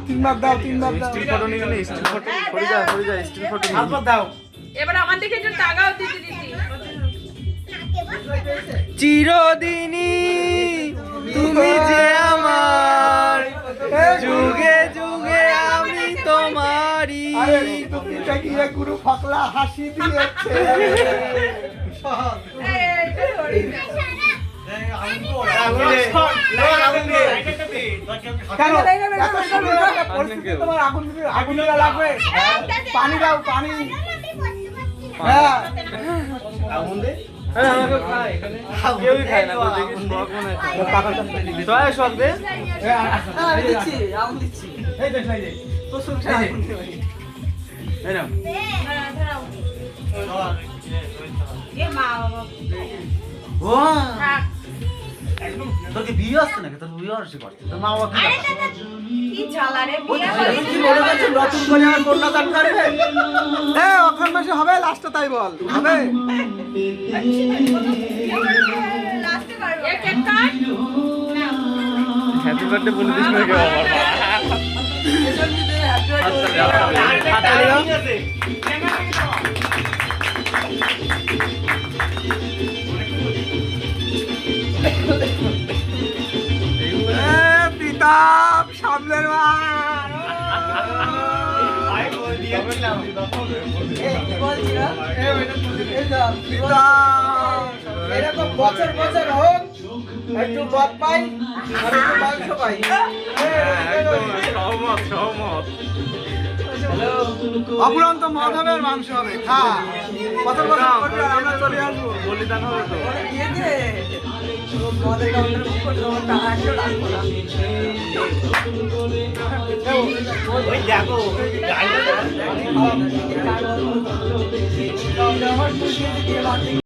তিনবার দাও still photo নিয়ে গেলে স্টিল ফটো পড়ে যায় স্টিল ফটো নিয়ে দাও। এবার আমার দিকে একটু টাকাও দিতে দিছি। চিরদিনই তুমি যে আমার, যুগে যুগে আমি তোমারই। আরে তুমি কি গুরু ফকলা হাসি দিয়েছে। আগুন লাগবে, পানি দাও পানি। কেউই খায় না, শখ দে তোকে বিয়ে আসছে নাকি? তোর বিয়ে আসছে করছে তোর মা বাবা কি ঝালারে বিয়ে হয়েছে নতুন করে আমার কন্যাদান করবে। অখান মাসে হবে লাস্টে, তাই বল হবে লাস্টে করবে। এক এক কাট হ্যাপি বার্থডে বলে দিস না কেউ আমার পিতাপ সামনের মার এরকম বছর বছর হোক, একটু মদ পাই আর একটু মাংস পাই। অপুরন্ত মদ হবে আর মাংস হবে। খা বছর বছর আমরা চলে আসবো, বলিদান হবে তো। ওই দেখো